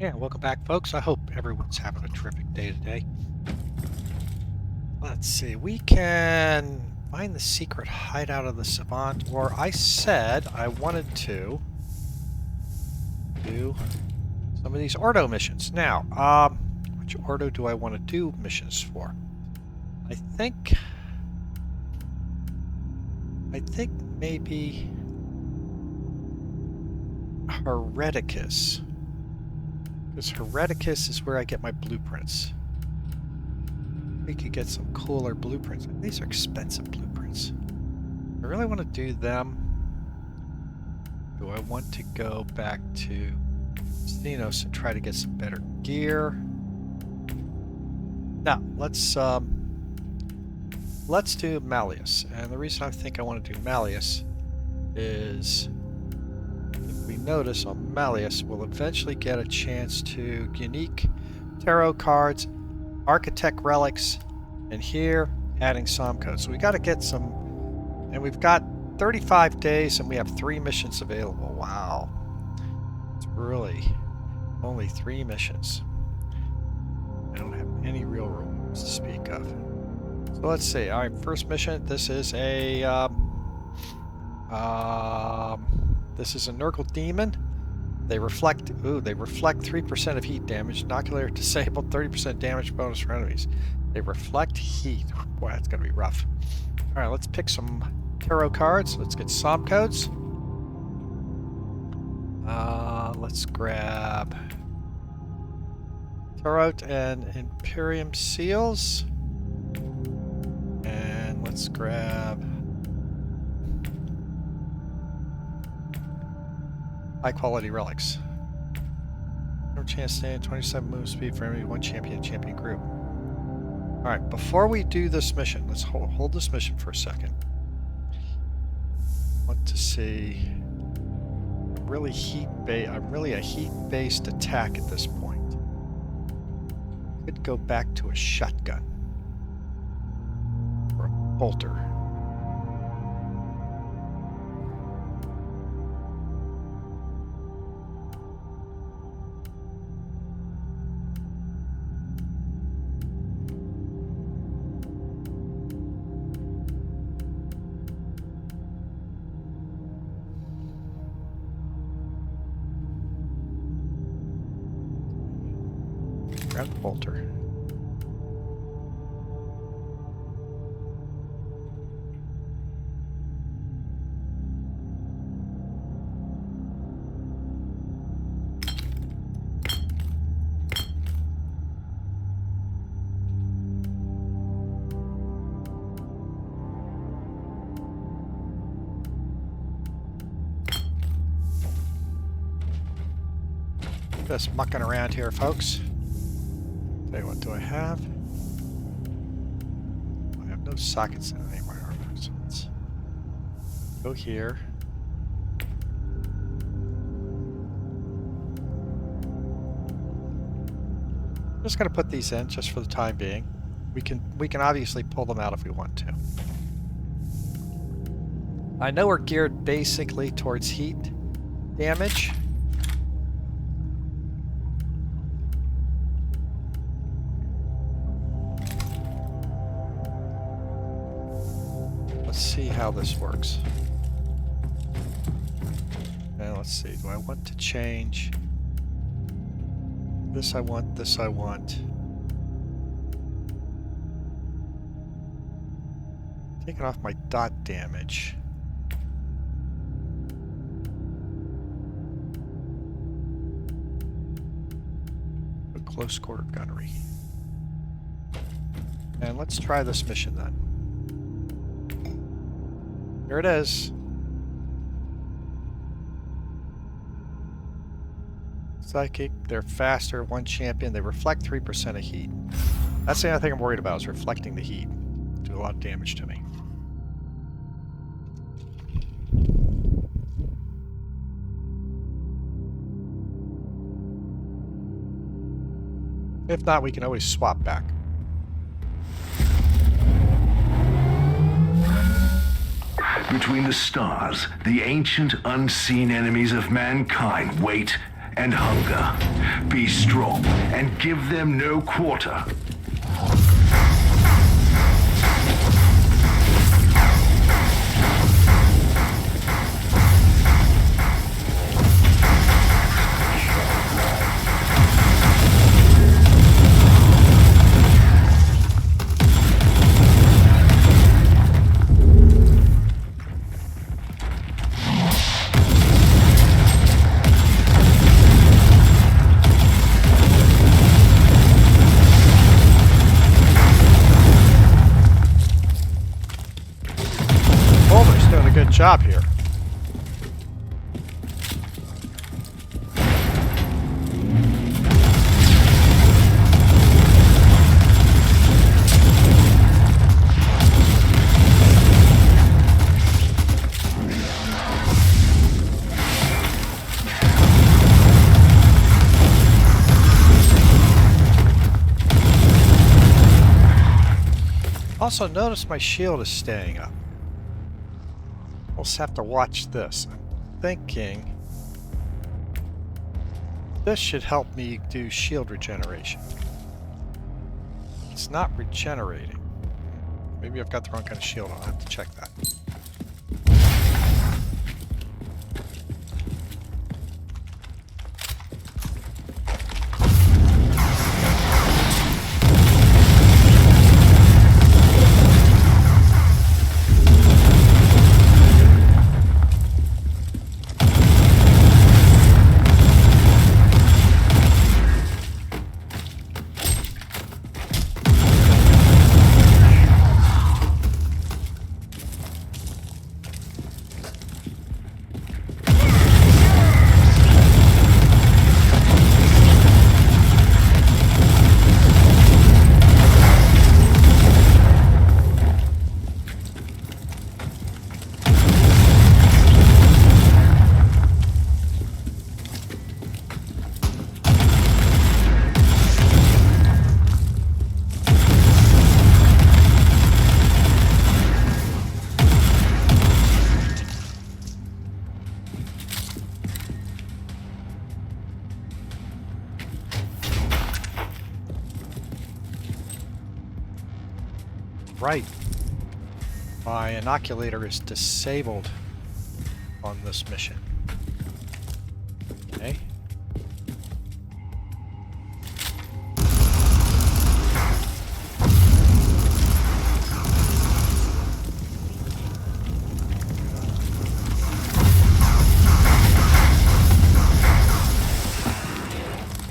Yeah, welcome back, folks. I hope everyone's having a terrific day today. Let's see, we can find the secret hideout of the Savant, or I said I wanted to do some of these Ordo missions. Now, which Ordo do I want to do missions for? I think maybe Hereticus. Because Hereticus is where I get my blueprints. We could get some cooler blueprints. These are expensive blueprints. I really want to do them. Do I want to go back to Stenos and try to get some better gear? Now, let's do Malleus. And the reason I think I want to do Malleus is if we notice on Malleus, we'll eventually get a chance to unique tarot cards, architect relics, and here adding psalm codes. So we got to get some, and we've got 35 days and we have 3 missions available. Wow, it's really only 3 missions. I don't have any real rewards to speak of. So let's see. All right, first mission. This is a Nurgle demon. They reflect 3% of heat damage. Inocular disabled, 30% damage bonus for enemies. They reflect heat. Boy, that's gonna be rough. All right, let's pick some tarot cards. Let's get psalm codes. Let's grab tarot and Imperium seals, and let's grab high quality relics. No chance stand, 27 move speed for enemy, 1 champion group. Alright, before we do this mission, let's hold this mission for a second. I want to see. I'm really a heat-based attack at this point. Could go back to a shotgun. Or a bolter. Grab the bolter. Just mucking around here, folks. Tell you what, do I have? I have no sockets in it anywhere. So let's go here. I'm just going to put these in just for the time being. We can obviously pull them out if we want to. I know we're geared basically towards heat damage. See how this works. And let's see, do I want to change this? I want this. I want taking off my dot damage. A close quarter gunnery. And let's try this mission then. Here it is. Psychic, they're faster, 1 champion, they reflect 3% of heat. That's the only thing I'm worried about, is reflecting the heat. Do a lot of damage to me. If not, we can always swap back. Between the stars, the ancient, unseen enemies of mankind wait and hunger. Be strong and give them no quarter. Good job here. Also, notice my shield is staying up. We'll just have to watch this. I'm thinking this should help me do shield regeneration. It's not regenerating. Maybe I've got the wrong kind of shield on. I'll have to check that. Right. My inoculator is disabled on this mission. Okay.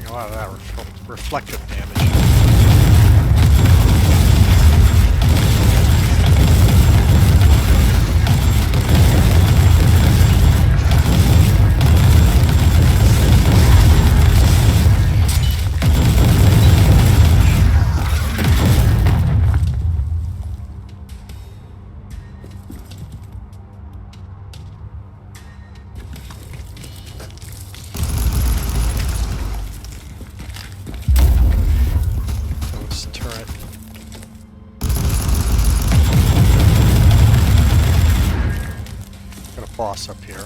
A lot of that reflective damage. Boss up here.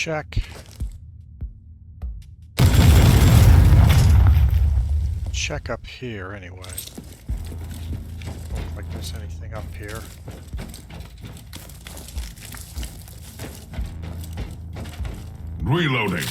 check. Check up here anyway. Don't look like there's anything up here. Reloading.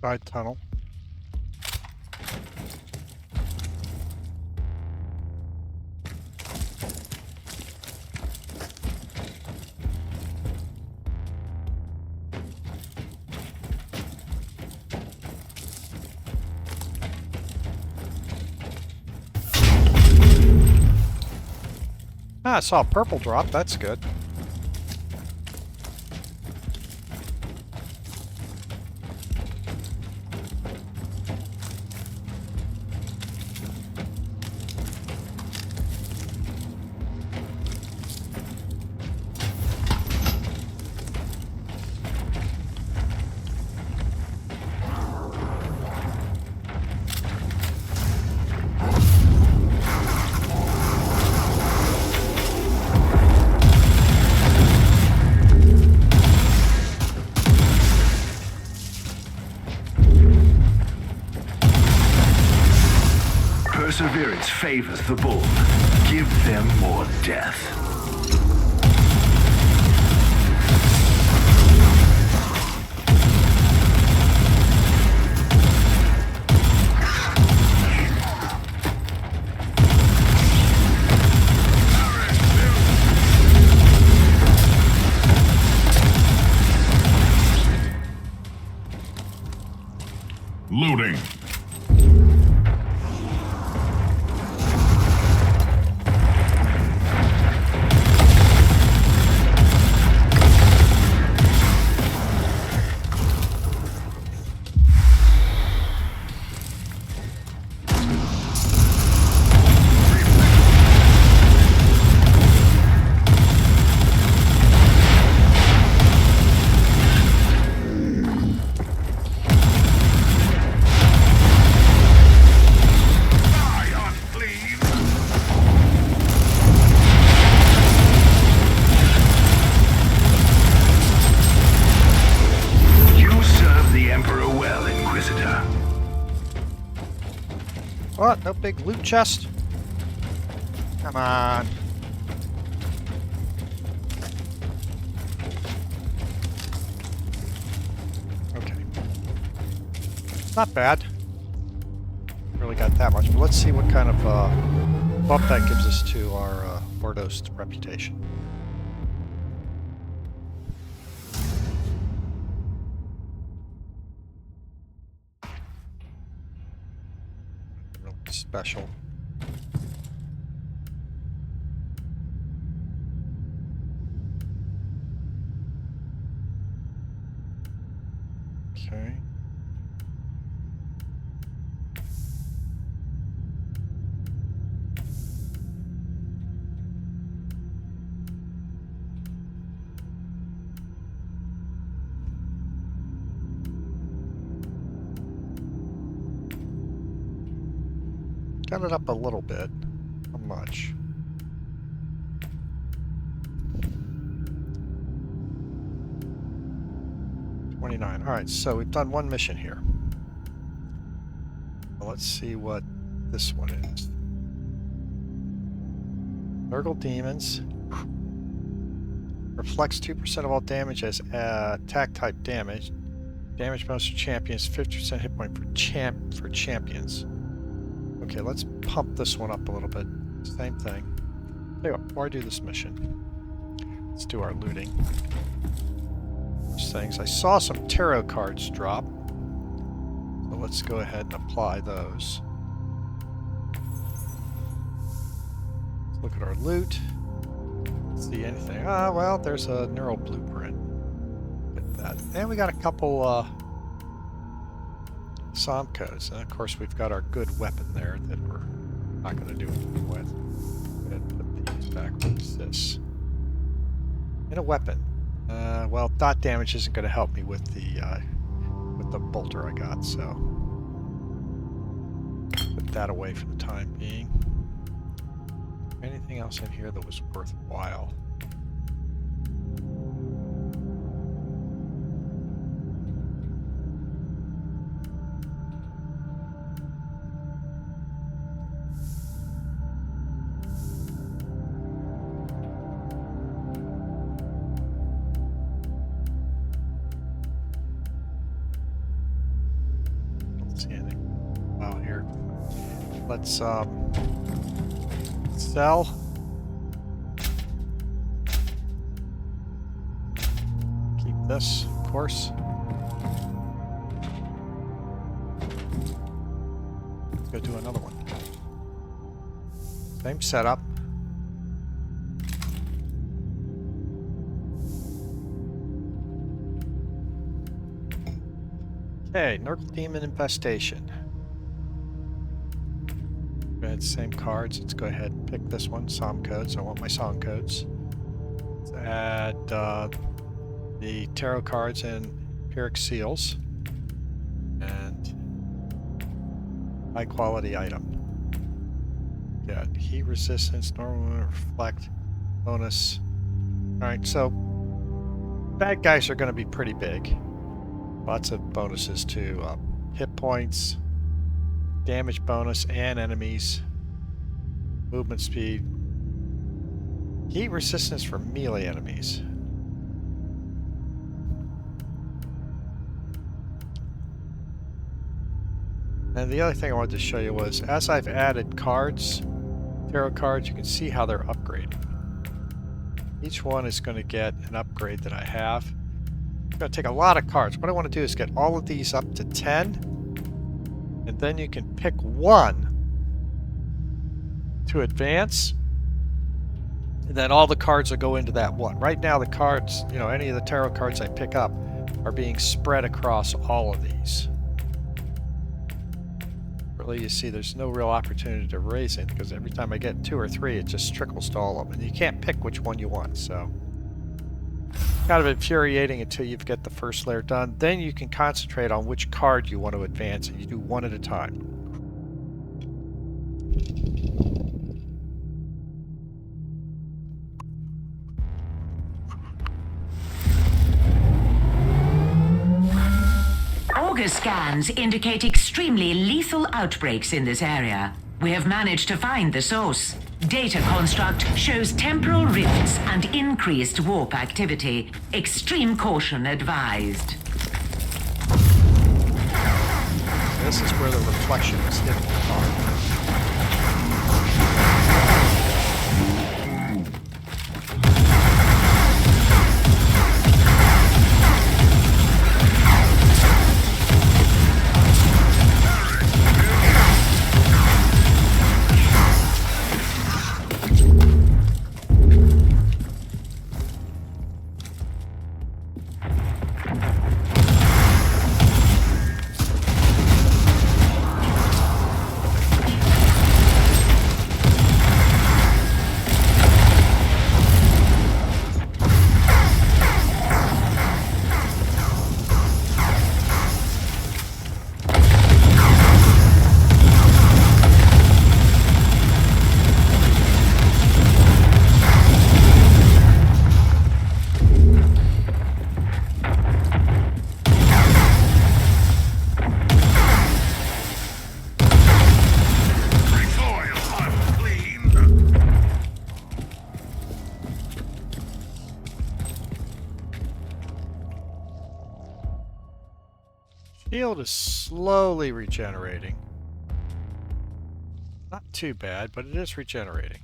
Side tunnel. Ah, I saw a purple drop. That's good. Perseverance favors the bold. Give them more death. Loading. Inquisitor. What? No big loot chest? Come on. Okay. Not bad. Really got that much, but let's see what kind of bump that gives us to our Ordo's reputation. Real special. Okay. got it up a little bit. Not much. $29. Alright, so we've done one mission here. Well, let's see what this one is. Nurgle Demons. Reflects 2% of all damage as attack type damage. Damage bonus for champions, 50% hit point for champions. Okay, let's pump this one up a little bit. Same thing. Tell you what, before I do this mission, let's do our looting. Those things. I saw some tarot cards drop. So let's go ahead and apply those. Let's look at our loot. See anything? Ah, well, there's a neural blueprint. Get that. And we got a couple SOM codes. And of course, we've got our good weapon there that we're not going to do anything with. And put these back. What is this? And a weapon. Well, dot damage isn't going to help me with the bolter I got, so put that away for the time being. Anything else in here that was worthwhile? Don't see anything. Wow, here. Let's sell. Keep this, of course. Let's go do another one. Same setup. Okay, Nurgle Demon Infestation. Go ahead, same cards. Let's go ahead and pick this one, SOM codes. I want my SOM codes. Let's add the tarot cards and empiric seals. And high quality item. Got heat resistance, normal reflect, bonus. Alright, so bad guys are going to be pretty big. Lots of bonuses to hit points, damage bonus, and enemies. Movement speed. Heat resistance for melee enemies. And the other thing I wanted to show you was, as I've added cards, tarot cards, you can see how they're upgrading. Each one is going to get an upgrade that I have. It's going to take a lot of cards. What I want to do is get all of these up to 10. And then you can pick one to advance. And then all the cards will go into that one. Right now the cards, you know, any of the tarot cards I pick up are being spread across all of these. Really, you see there's no real opportunity to raise it, because every time I get 2 or 3, it just trickles to all of them. And you can't pick which one you want, so kind of infuriating until you get the first layer done. Then you can concentrate on which card you want to advance, and you do one at a time. Auger scans indicate extremely lethal outbreaks in this area. We have managed to find the source. Data construct shows temporal rifts and increased warp activity. Extreme caution advised. This is where the reflection is hitting the card. shield is slowly regenerating. Not too bad, but it is regenerating.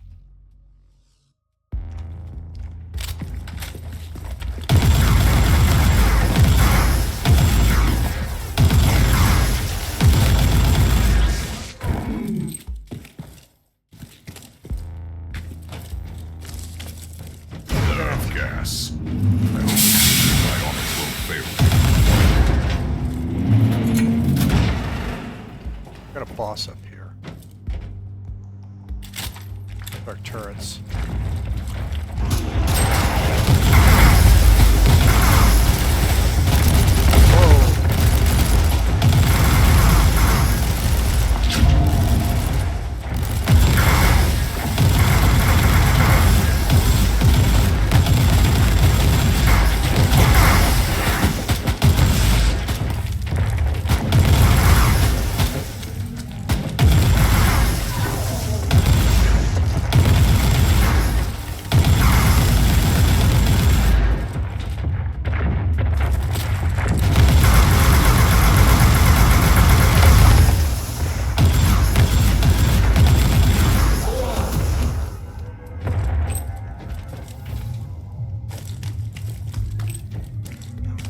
Gas. I hope my office won't fail. Got a boss up here. Our turrets.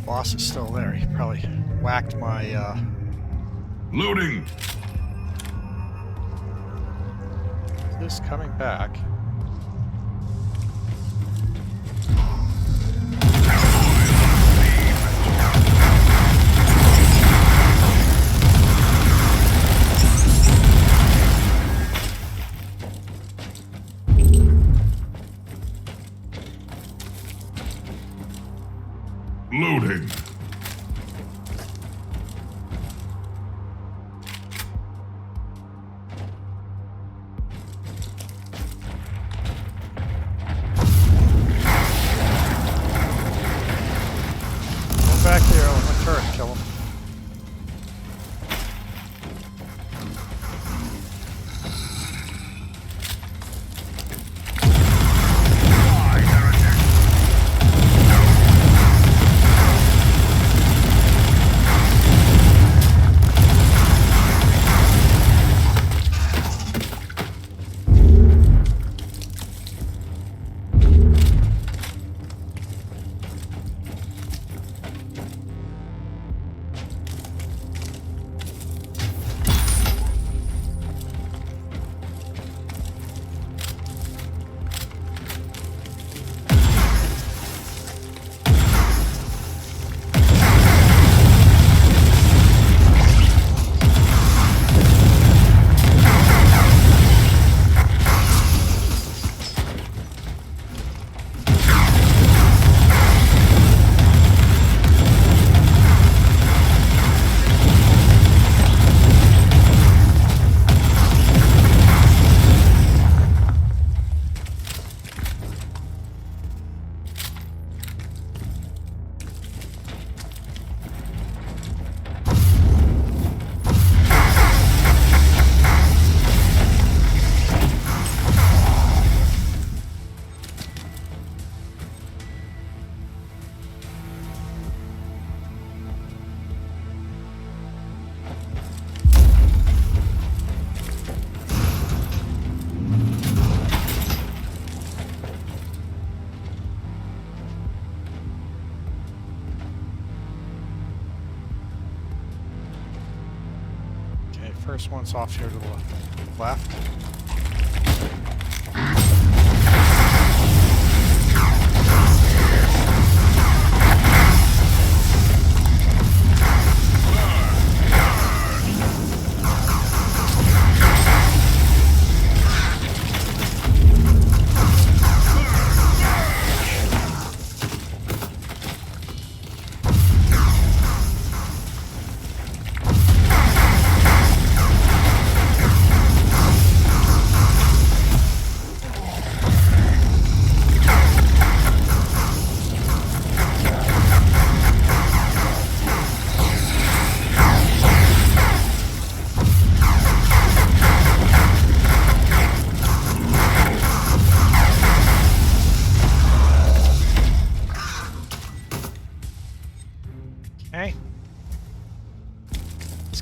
Boss is still there. He probably whacked my, Loading! This coming back. Loading! Go back there on the turret, kill him. First one's off here to the left.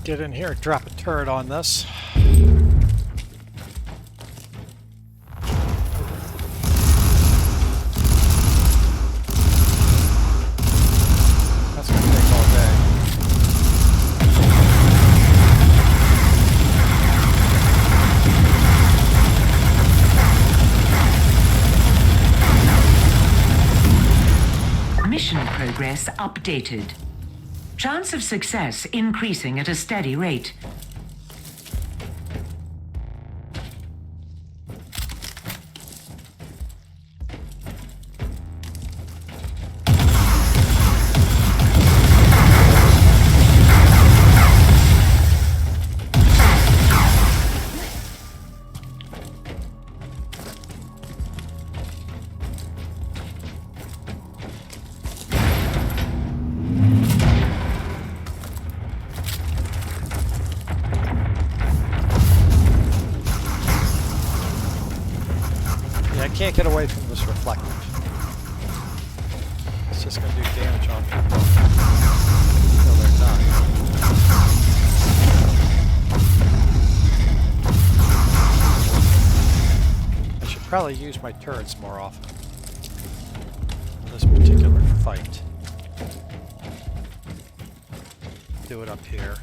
Get in here and drop a turret on this. That's gonna take all day. Mission progress updated. Chance of success increasing at a steady rate. Can't get away from this reflective. It's just going to do damage on people until they're done. I should probably use my turrets more often in this particular fight. Do it up here.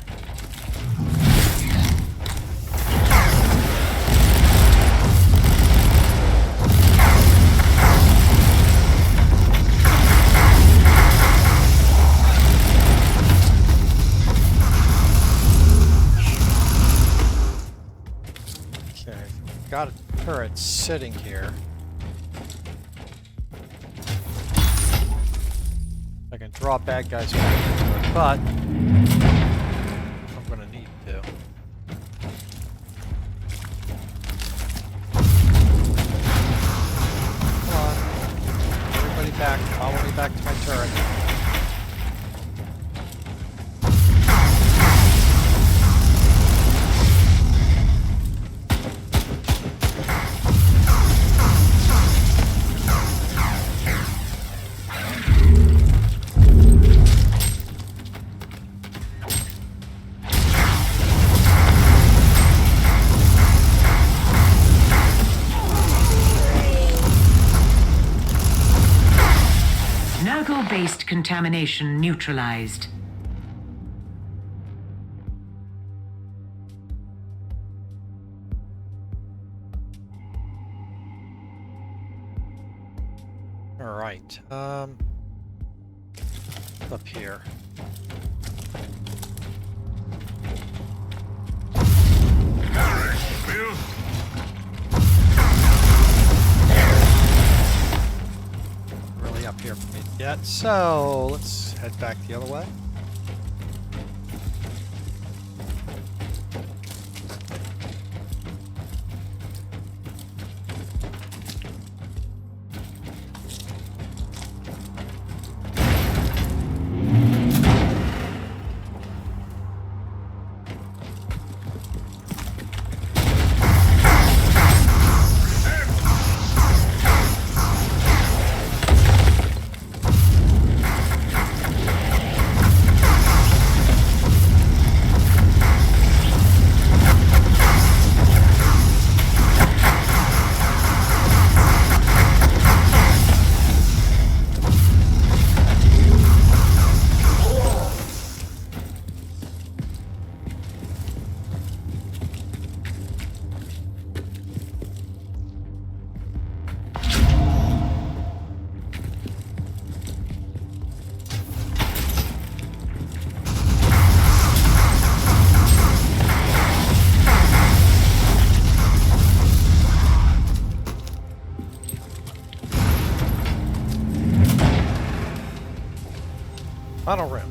Got a turret sitting here. I can draw bad guys back into it, but I'm gonna need to. Come on. Everybody back. Follow me back to my turret. Based contamination neutralized. All right. Up here. Really up here for me yet, so let's head back the other way. Final room.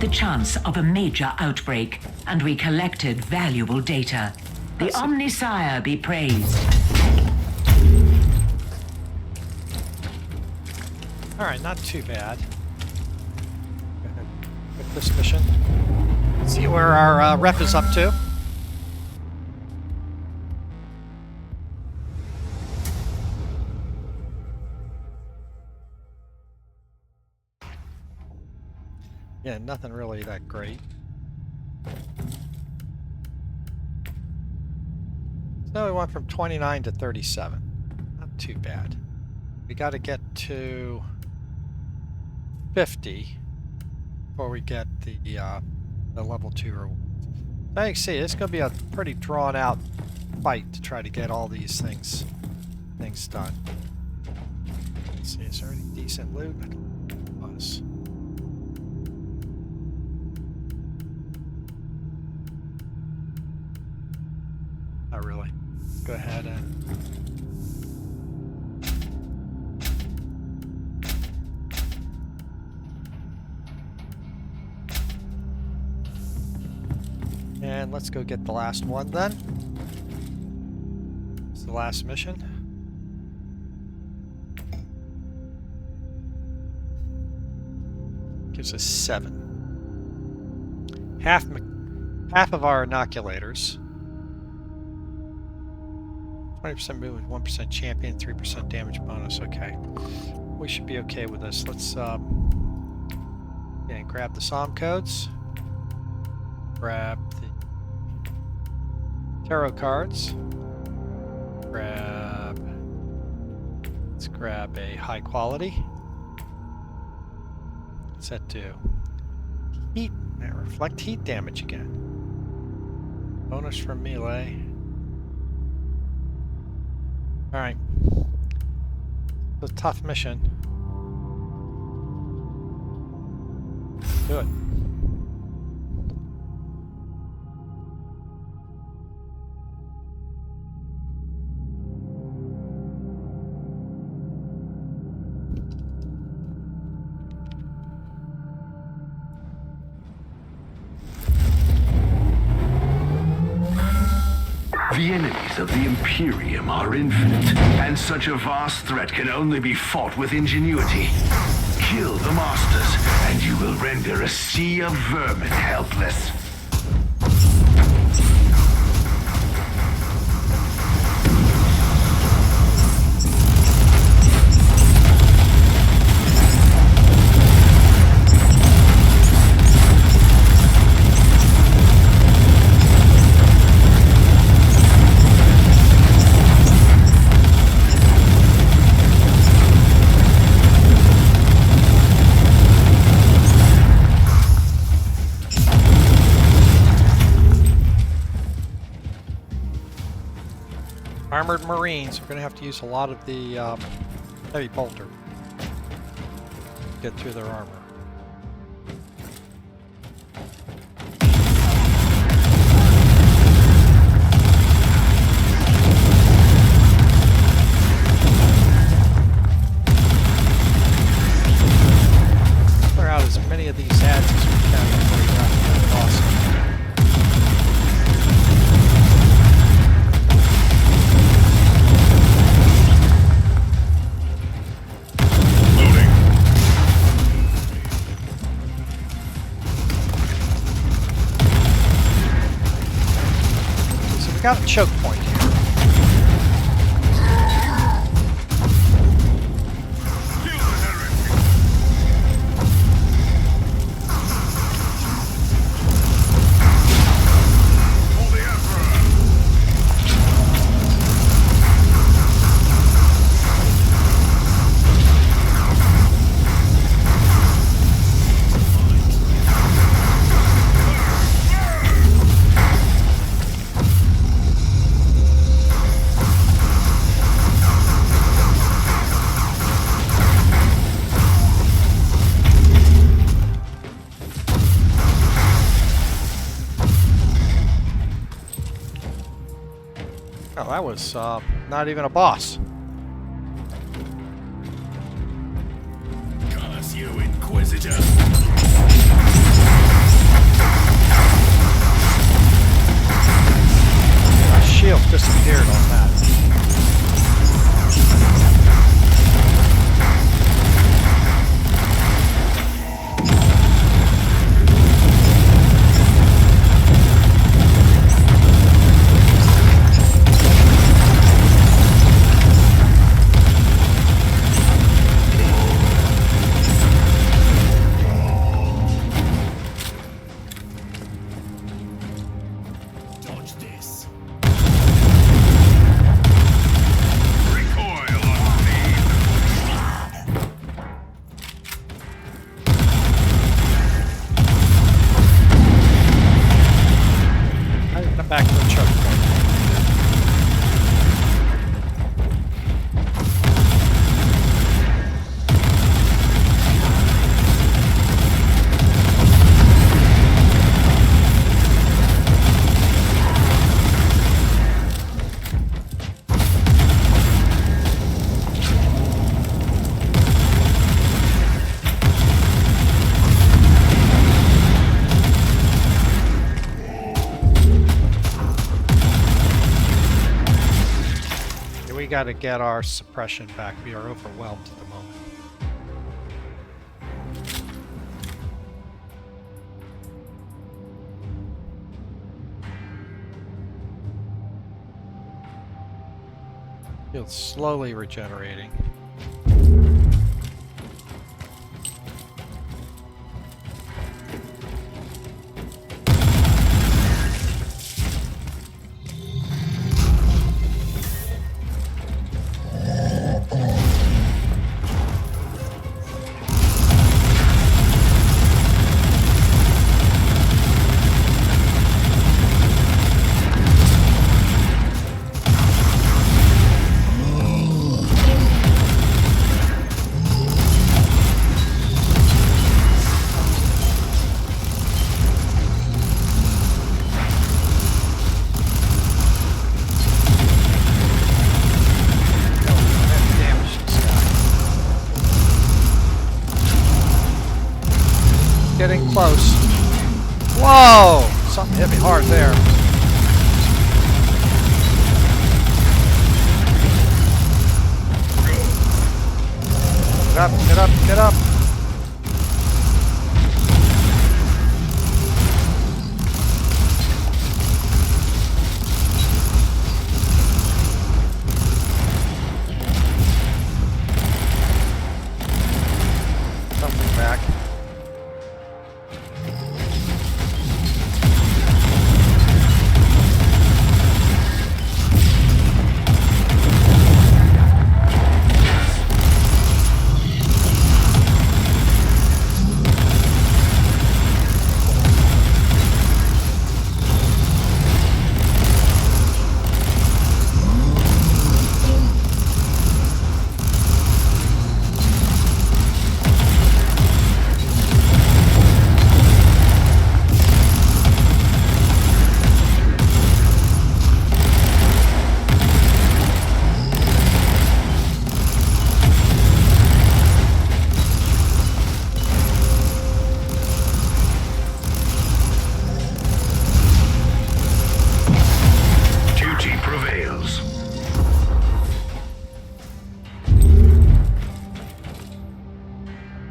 the chance of a major outbreak, and we collected valuable data. The Omnisire be praised. Alright, not too bad. Go ahead, quit this mission. See where our rep is up to. Yeah, nothing really that great. So we went from 29 to 37. Not too bad. We got to get to 50 before we get the level 2 reward. So you can see, it's going to be a pretty drawn out fight to try to get all these things done. Let's see, is there any decent loot? I don't think there was. Not really. Go ahead and let's go get the last one then. It's the last mission. Gives us 7. Half of our inoculators. 20% movement, 1% champion, 3% damage bonus. Okay. We should be okay with this. Let's grab the SOM codes. Grab the tarot cards. Let's grab a high quality. Set to heat. Reflect heat damage again. Bonus from melee. Alright. It's a tough mission. Do it. The enemies of the Imperium are infinite, and such a vast threat can only be fought with ingenuity. Kill the Masters, and you will render a sea of vermin helpless. Armored Marines. We're going to have to use a lot of the heavy bolter to get through their armor. Clear out as many of these ads as we can before we wrap up the boss. We got a choke point here. Oh, that was not even a boss. Curse you, Inquisitor! shield disappeared on that. Back to the choke point. We got to get our suppression back. We are overwhelmed at the moment. Field's slowly regenerating. Getting close. Whoa! Something hit me hard there. Get up, get up, get up! Something back.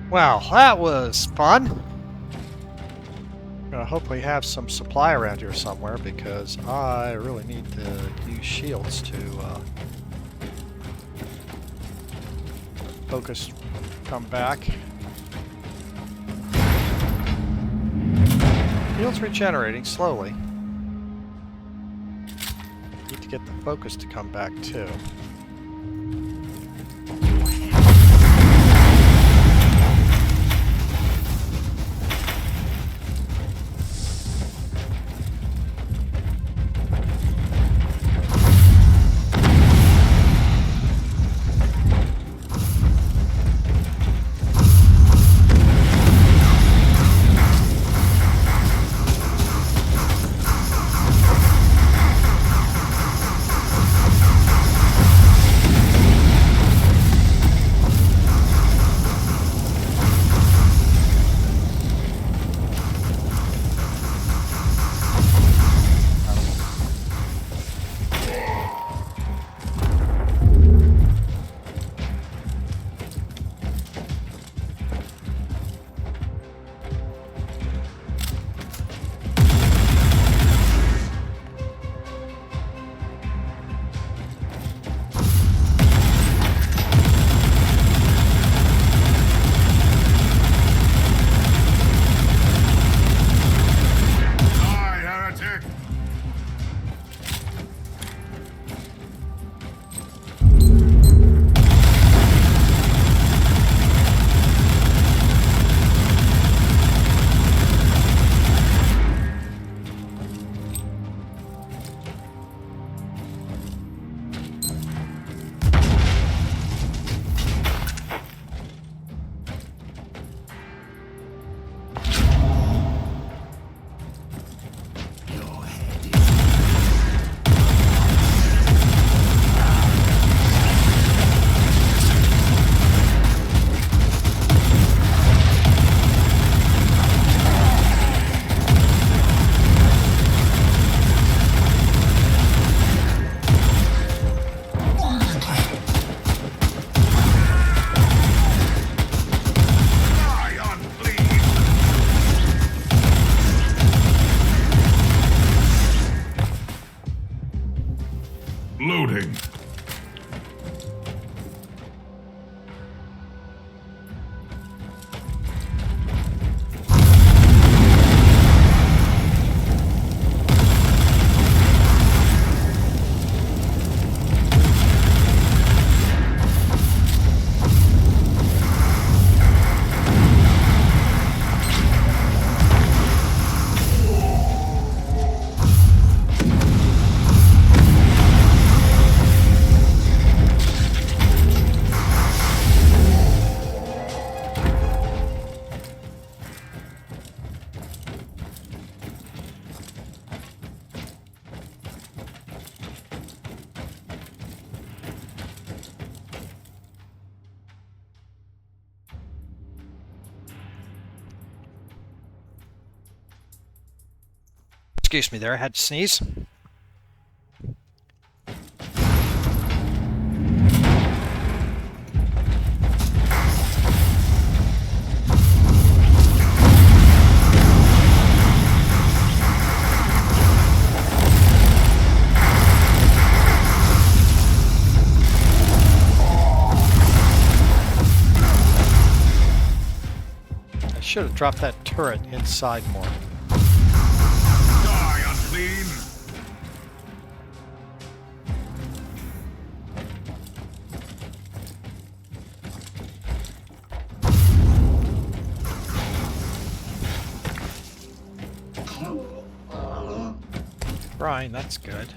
Wow, that was fun. I'm gonna hopefully have some supply around here somewhere because I really need to use shields to focus come back. Field's regenerating slowly. Need to get the focus to come back too. Loading. Excuse me there, I had to sneeze. I should have dropped that turret inside more. Die, unclean! Brian, that's good.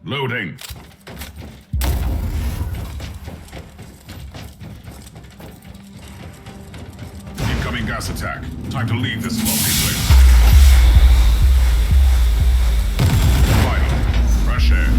Loading. Incoming gas attack. Time to leave this lovely place. Vital. Fresh air.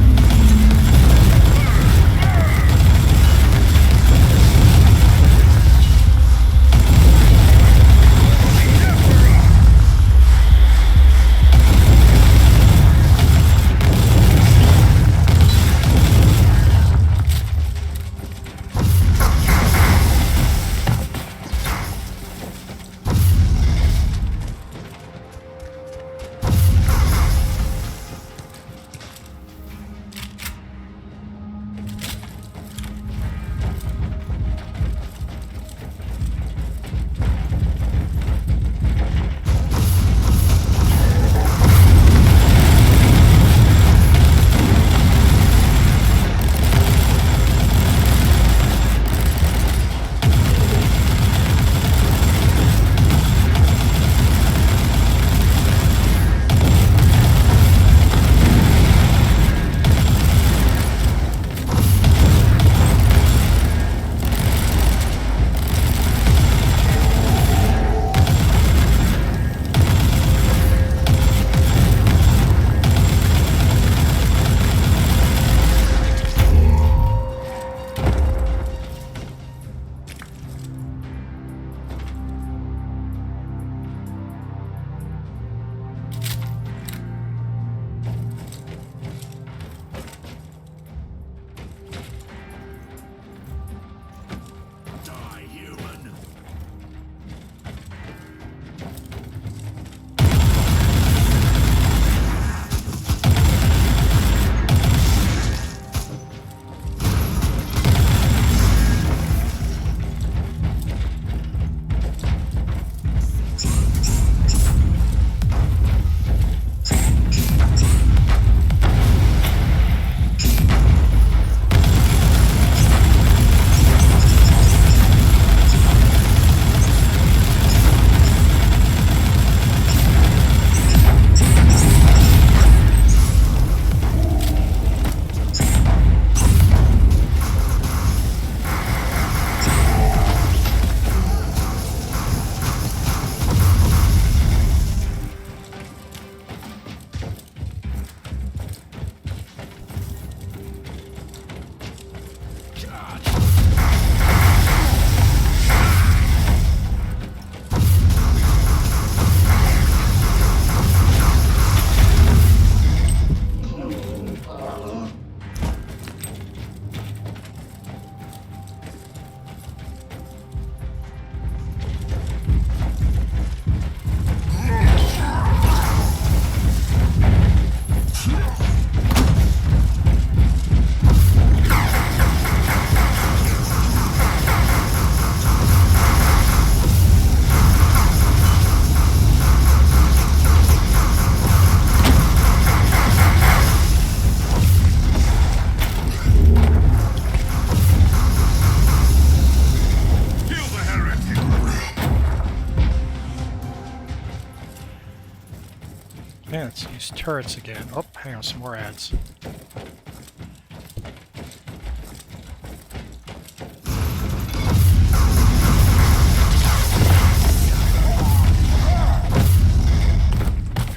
Let's use turrets again. Oh, hang on, some more ads. What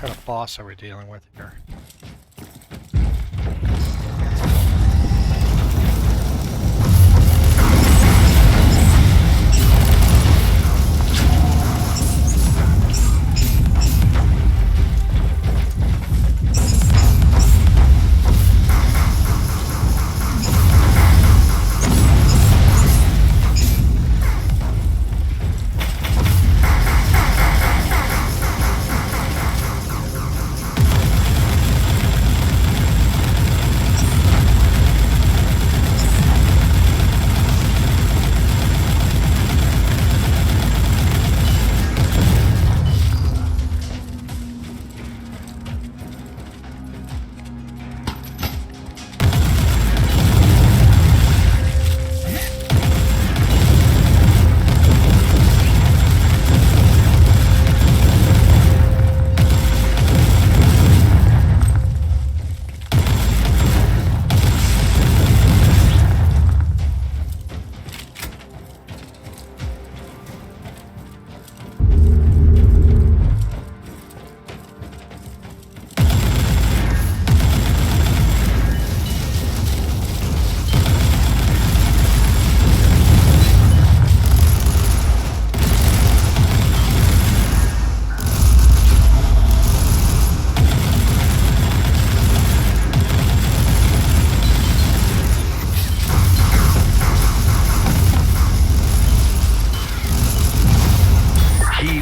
kind of boss are we dealing with here?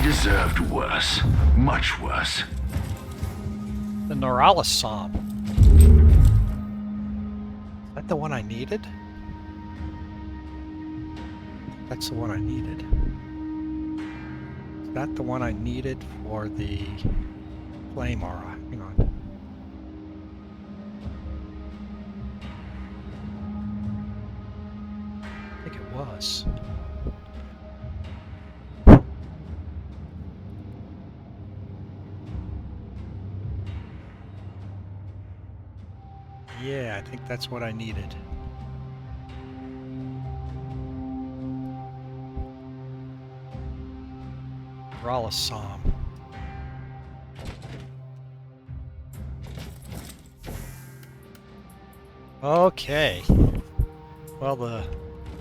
Deserved worse. Much worse. The Norales Psalm. Is that the one I needed? That's the one I needed. Is that the one I needed for the flame aura? Hang on. I think it was. Yeah, I think that's what I needed. Rala Psalm. Okay. Well,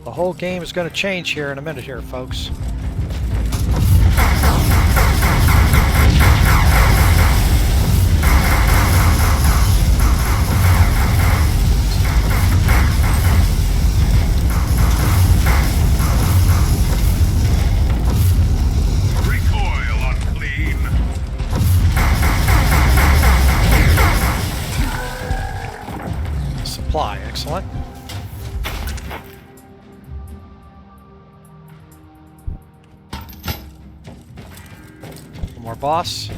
the whole game is going to change here in a minute here, folks. Excellent. One more boss.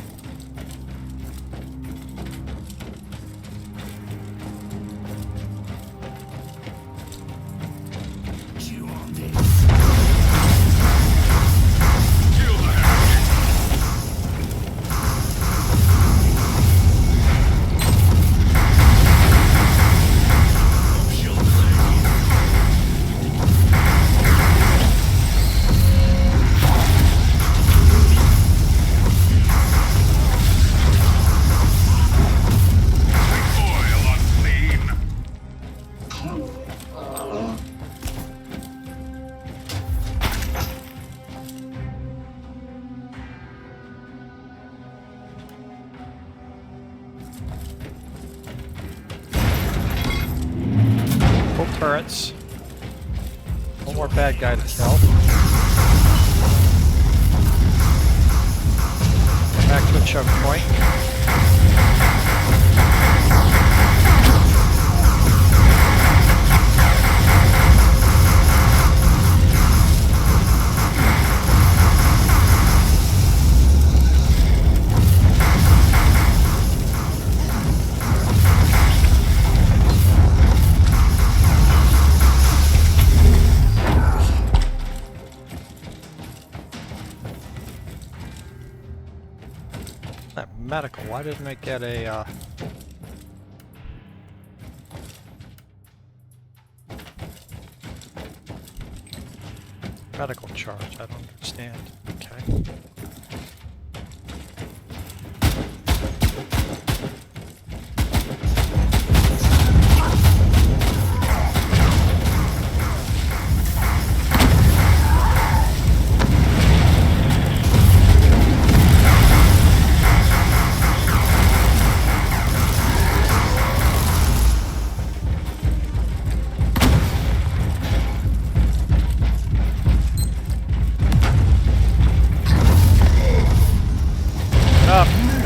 Turrets. One more bad guy to kill. Back to a choke point. medical. Why didn't I get a medical charge? I don't understand. Okay.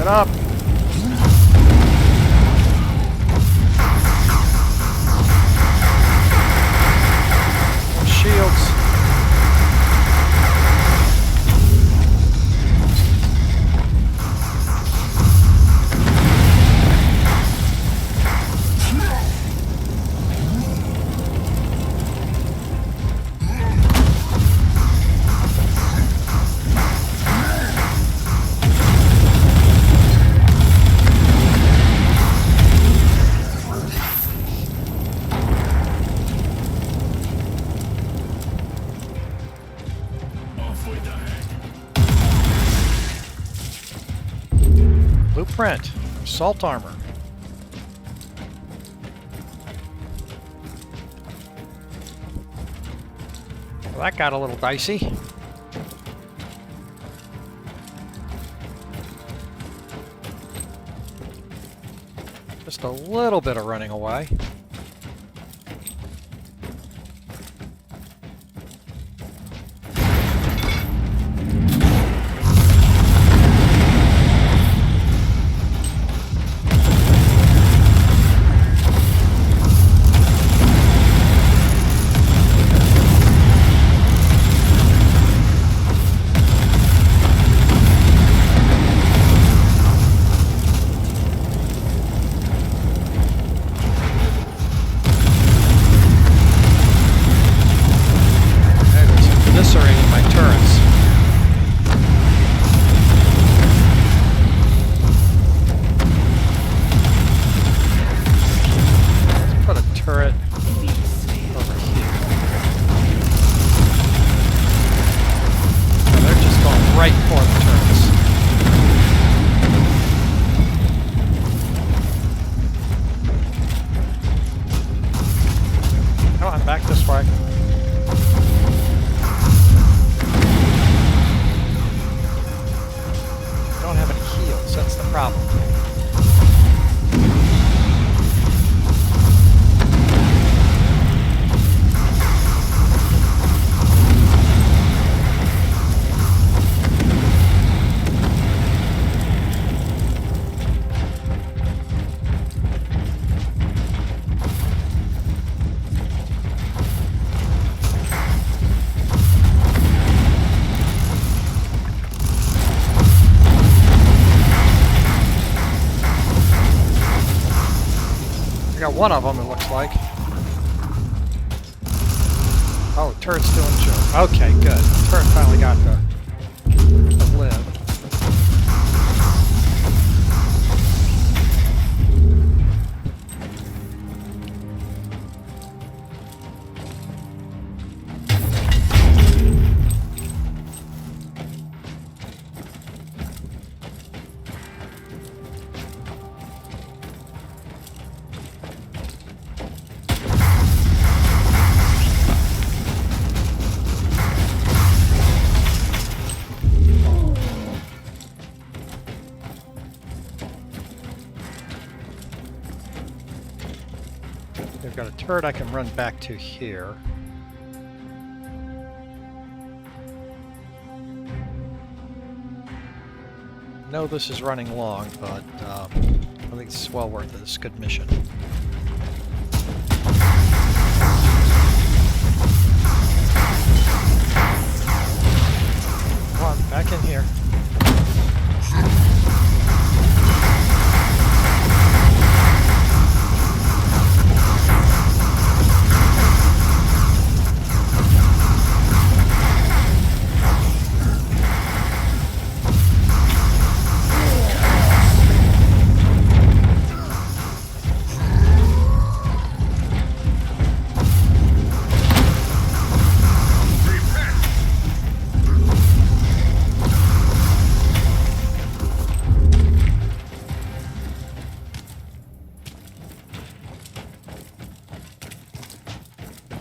Get up! Shields. Blueprint. Assault armor. Well, that got a little dicey. Just a little bit of running away. Eviscerating my turrets. Let's put a turret over here. Oh, they're just going right for the turrets. Come on, back this way. Don't have any heals, that's the problem. Got one of them, it looks like. Oh, turret's doing job. Okay, good. Turret finally got to live. They've got a turret I can run back to here. No, this is running long, but I think it's well worth it. It's a good mission. Come on, back in here.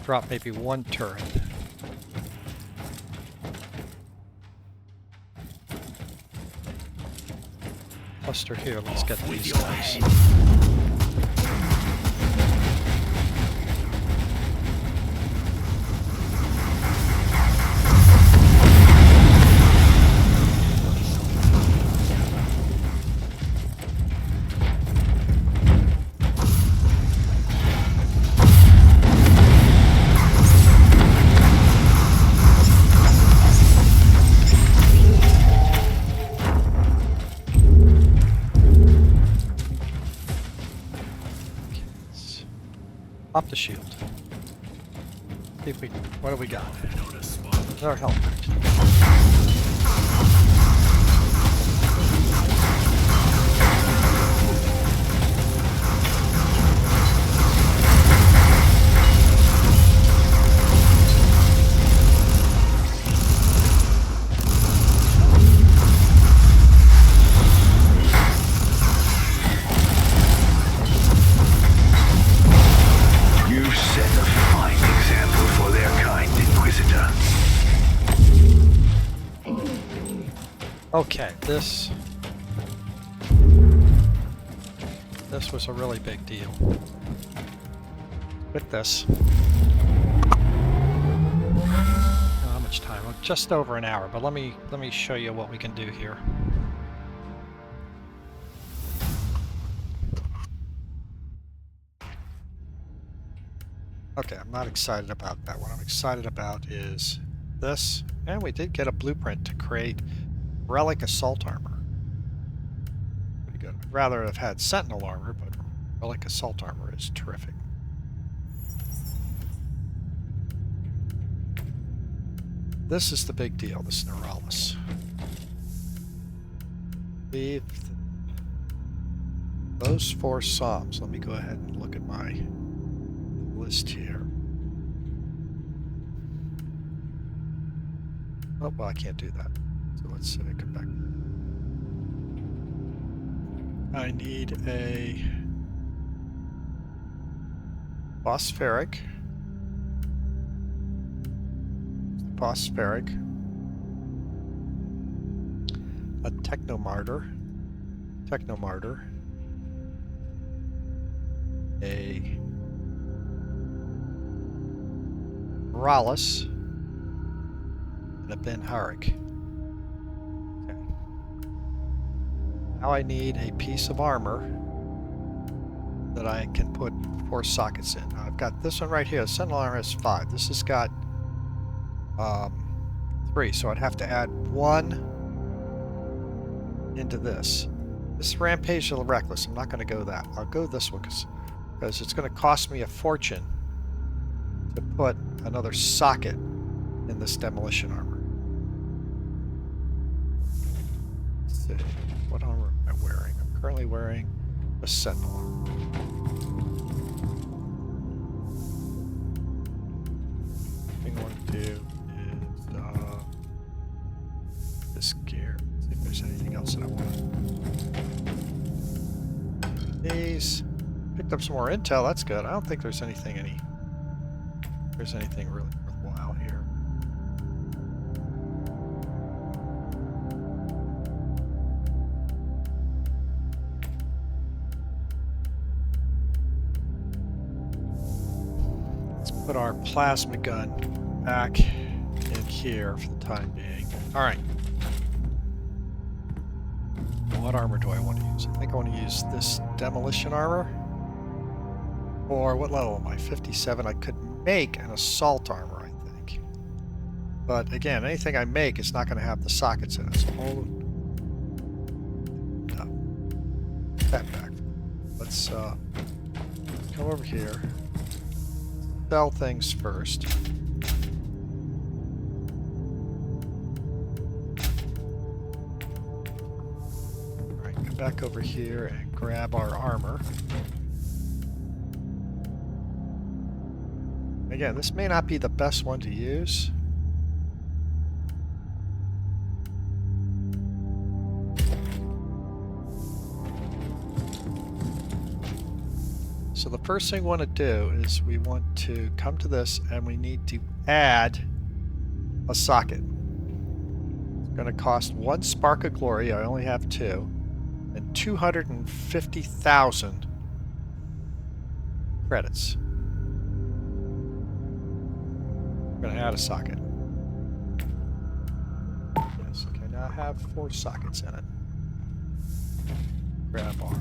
drop maybe one turret. Cluster here, let's get these guys. Pop the shield. See if we. What do we got? Our helmet. You've set a fine example for their kind, Inquisitor. Okay, this was a really big deal. With this. How much time? Well, just over an hour, but let me show you what we can do here. Okay, I'm not excited about that. What I'm excited about is this, and we did get a blueprint to create relic assault armor. Pretty good. I'd rather have had sentinel armor, but relic assault armor is terrific. This is the big deal, this Neuralis. Leave those 4 Psalms. Let me go ahead and look at my list here. Oh, well, I can't do that. So let's come back. I need a phosphoric. Phosphoric. A technomartyr. A Rallus. And a Ben Harik. Okay. Now I need a piece of armor that I can put 4 sockets in. Now I've got this one right here. The Sentinel armor has 5. This has got 3, so I'd have to add 1 into this. This Rampage of the Reckless, I'm not going to go that. I'll go this one because it's going to cost me a fortune to put another socket in this demolition armor. Let's see. What armor am I wearing? I'm currently wearing a Sentinel armor. Thing I want to do is this gear. See if there's anything else that I want. These. Picked up some more intel. That's good. I don't think there's anything really worthwhile here. Let's put our plasma gun back in here for the time being. All right. What armor do I want to use? I think I want to use this demolition armor. Or what level am I? 57. I could make an assault armor, I think. But again, anything I make is not going to have the sockets in it. So no. That back. Let's come over here. Sell things first. Alright, come back over here and grab our armor. Again, this may not be the best one to use. So the first thing we want to do is we want to come to this and we need to add a socket. It's going to cost 1 spark of glory. I only have 2. And 250,000 credits. I'm going to add a socket. Yes, okay, now I have 4 sockets in it. Grab bar.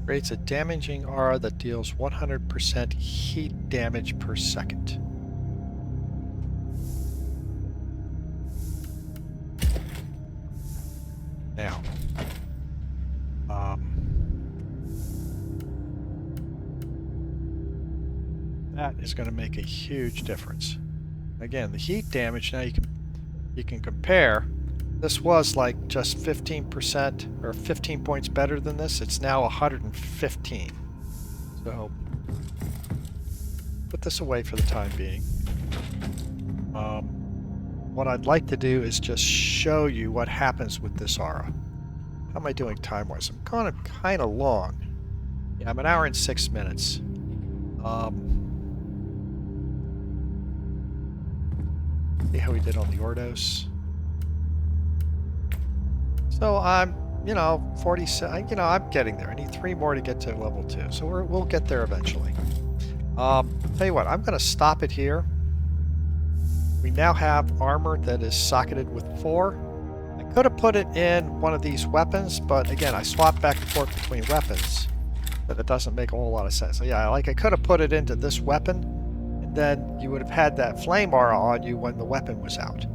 Creates a damaging aura that deals 100% heat damage per second. Now, that is going to make a huge difference. Again, the heat damage, now you can compare. This was like just 15% or 15 points better than this. It's now 115. So put this away for the time being. What I'd like to do is just show you what happens with this aura. How am I doing time-wise? I'm going kind of long. Yeah, I'm 1 hour and 6 minutes. See how we did on the Ordos. So I'm, 47. I'm getting there. I need 3 more to get to level 2. So we'll get there eventually. Tell you what, I'm going to stop it here. We now have armor that is socketed with 4. I could have put it in one of these weapons, but again, I swap back and forth between weapons. But it doesn't make a whole lot of sense. So yeah, I could have put it into this weapon, and then you would have had that flame aura on you when the weapon was out.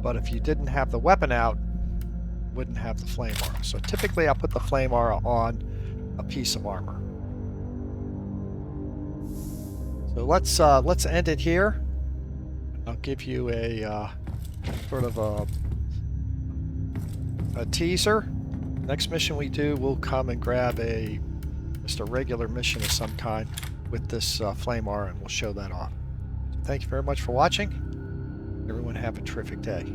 But if you didn't have the weapon out, you wouldn't have the flame aura. So typically I'll put the flame aura on a piece of armor. So let's end it here. I'll give you a sort of a teaser. Next mission we do, we'll come and grab just a regular mission of some kind with this flame aura, and we'll show that off. So thank you very much for watching. Everyone have a terrific day.